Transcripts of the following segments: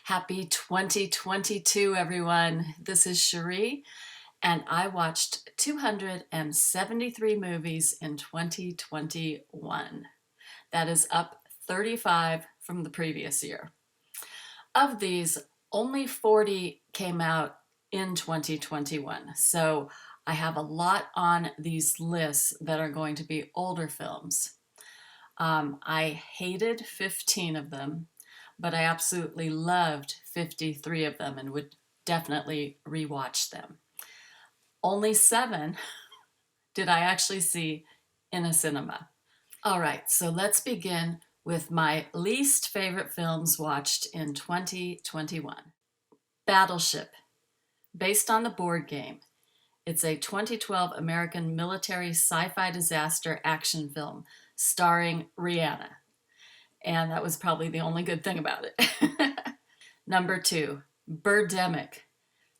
Happy 2022, everyone. This is Cherie, and I watched 273 movies in 2021. That is up 35 from the previous year. Of these, only 40 came out in 2021. So I have a lot on these lists that are going to be older films. I hated 15 of them, but I absolutely loved 53 of them and would definitely rewatch them. Only 7 did I actually see in a cinema. All right, so let's begin with my least favorite films watched in 2021. Battleship, based on the board game. It's a 2012 American military sci-fi disaster action film starring Rihanna. And that was probably the only good thing about it. Number 2, Birdemic,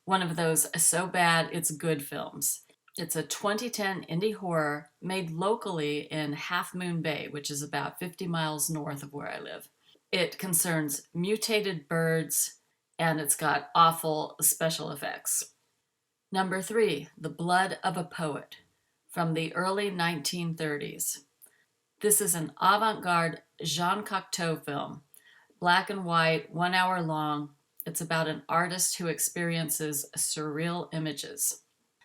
one of those so bad it's good films. It's a 2010 indie horror made locally in Half Moon Bay, which is about 50 miles north of where I live. It concerns mutated birds, and it's got awful special effects. Number 3, The Blood of a Poet, from the early 1930s. This is an avant-garde Jean Cocteau film, black and white, 1 hour long. It's about an artist who experiences surreal images.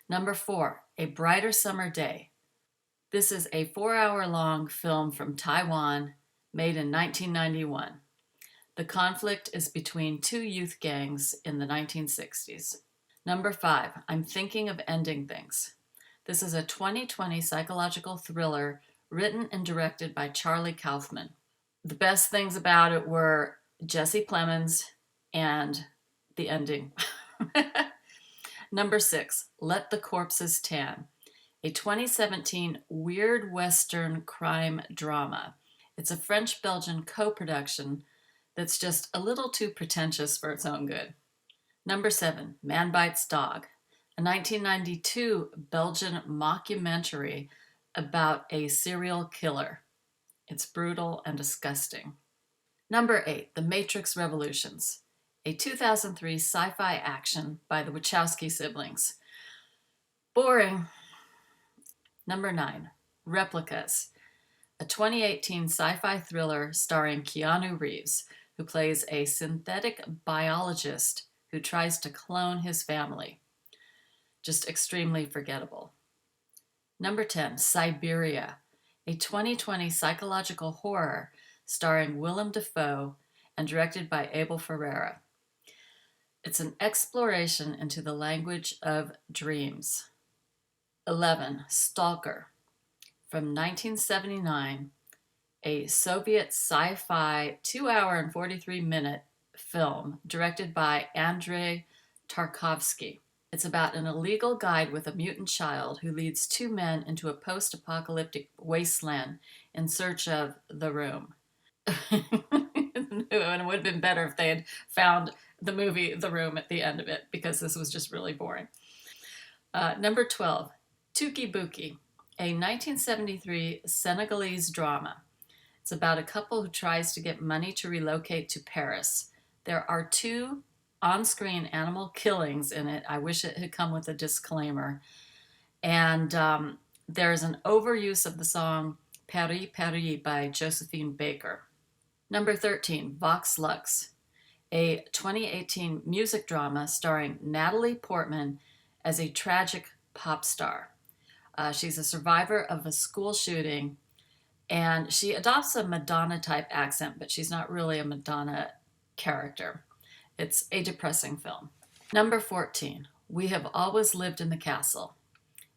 Number 4, A Brighter Summer Day. This is a 4 hour long film from Taiwan, made in 1991. The conflict is between two youth gangs in the 1960s. Number 5, I'm Thinking of Ending Things. This is a 2020 psychological thriller written and directed by Charlie Kaufman. The best things about it were Jesse Plemons and the ending. Number 6, Let the Corpses Tan, a 2017 weird Western crime drama. It's a French-Belgian co-production that's just a little too pretentious for its own good. Number 7, Man Bites Dog, a 1992 Belgian mockumentary about a serial killer. It's brutal and disgusting. Number 8, The Matrix Revolutions, a 2003 sci-fi action by the Wachowski siblings. Boring. Number 9, Replicas, a 2018 sci-fi thriller starring Keanu Reeves, who plays a synthetic biologist who tries to clone his family. Just extremely forgettable. Number 10, Siberia, a 2020 psychological horror starring Willem Dafoe and directed by Abel Ferrara. It's an exploration into the language of dreams. 11, Stalker, from 1979, a Soviet sci-fi 2 hour and 43-minute film directed by Andrei Tarkovsky. It's about an illegal guide with a mutant child who leads two men into a post-apocalyptic wasteland in search of the room. And it would have been better if they had found the movie The Room at the end of it, because this was just really boring. Number 12, Tuki Buki, a 1973 Senegalese drama. It's about a couple who tries to get money to relocate to Paris. There are 2 on-screen animal killings in it. I wish it had come with a disclaimer. And there's an overuse of the song Paris, Paris by Josephine Baker. Number 13, Vox Lux, a 2018 music drama starring Natalie Portman as a tragic pop star. She's a survivor of a school shooting, and she adopts a Madonna-type accent, but she's not really a Madonna character. It's a depressing film. Number 14, We Have Always Lived in the Castle,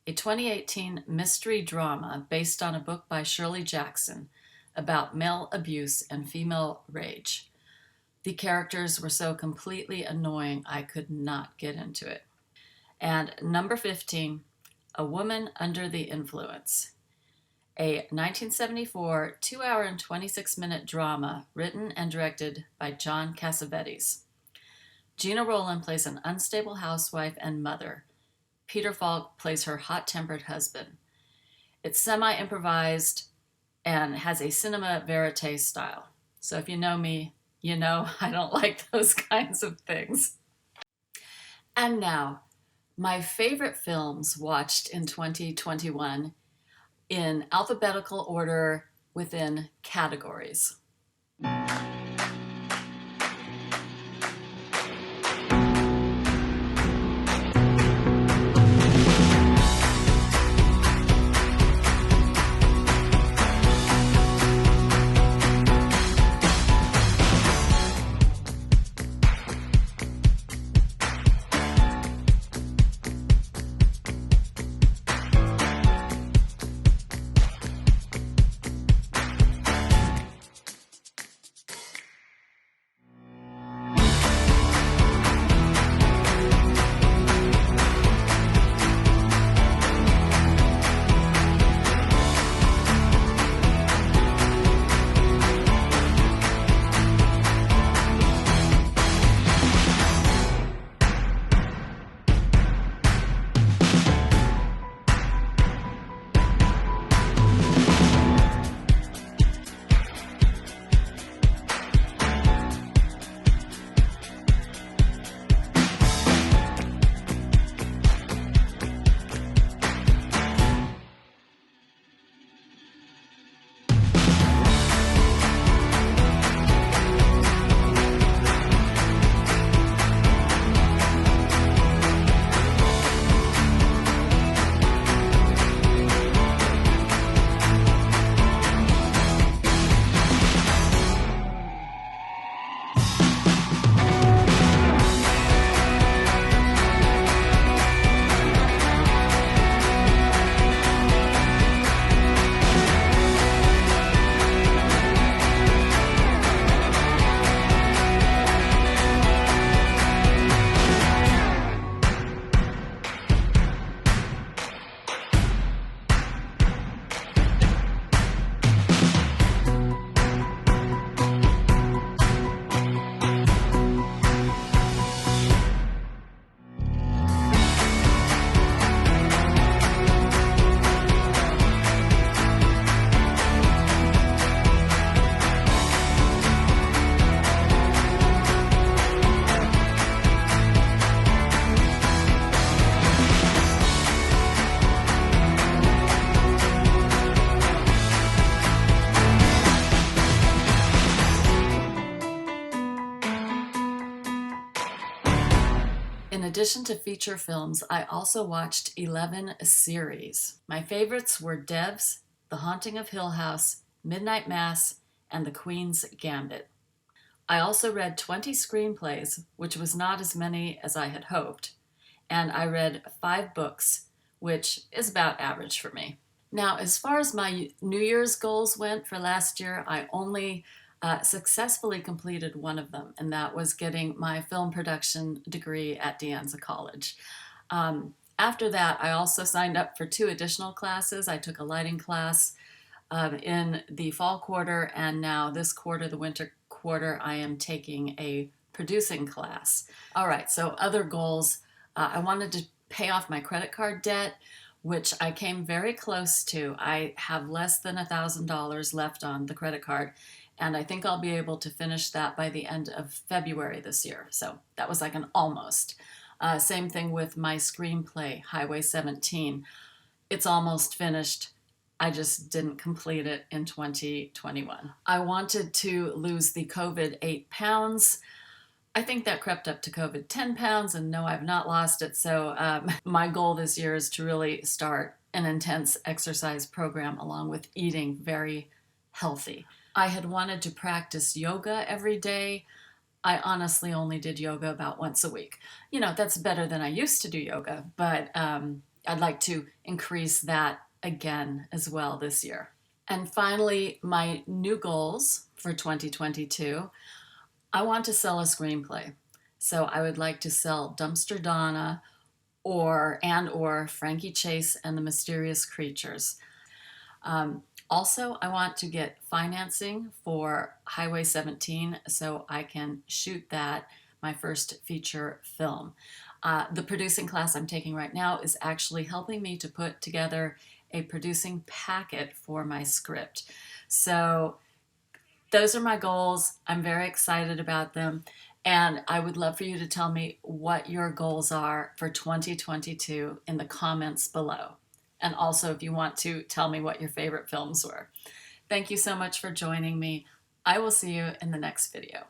a 2018 mystery drama based on a book by Shirley Jackson about male abuse and female rage. The characters were so completely annoying, I could not get into it. And number 15, A Woman Under the Influence, a 1974 2 hour and 26-minute drama written and directed by John Cassavetes. Gina Rowland plays an unstable housewife and mother. Peter Falk plays her hot-tempered husband. It's semi-improvised and has a cinema verite style. So if you know me, You know, I don't like those kinds of things. And now, my favorite films watched in 2021 in alphabetical order within categories. In addition to feature films, I also watched 11 series. My favorites were Devs, The Haunting of Hill House, Midnight Mass, and The Queen's Gambit. I also read 20 screenplays, which was not as many as I had hoped, and I read 5 books, which is about average for me. Now, as far as my New Year's goals went for last year, I only successfully completed one of them, and that was getting my film production degree at De Anza College. After that, I also signed up for 2 additional classes. I took a lighting class in the fall quarter, and now this quarter, the winter quarter, I am taking a producing class. All right, so other goals. I wanted to pay off my credit card debt, which I came very close to. I have less than $1,000 left on the credit card, and I think I'll be able to finish that by the end of February this year. So that was like an almost. Same thing with my screenplay, Highway 17. It's almost finished. I just didn't complete it in 2021. I wanted to lose the COVID 8 pounds. I think that crept up to COVID 10 pounds, and no, I've not lost it. So my goal this year is to really start an intense exercise program along with eating very healthy. I had wanted to practice yoga every day. I honestly only did yoga about once a week. You know, that's better than I used to do yoga, but I'd like to increase that again as well this year. And finally, my new goals for 2022. I want to sell a screenplay. So I would like to sell Dumpster Donna or Frankie Chase and the Mysterious Creatures. Also, I want to get financing for Highway 17 so I can shoot that, my first feature film. The producing class I'm taking right now is actually helping me to put together a producing packet for my script. So those are my goals. I'm very excited about them. And I would love for you to tell me what your goals are for 2022 in the comments below. And also, if you want to tell me what your favorite films were. Thank you so much for joining me. I will see you in the next video.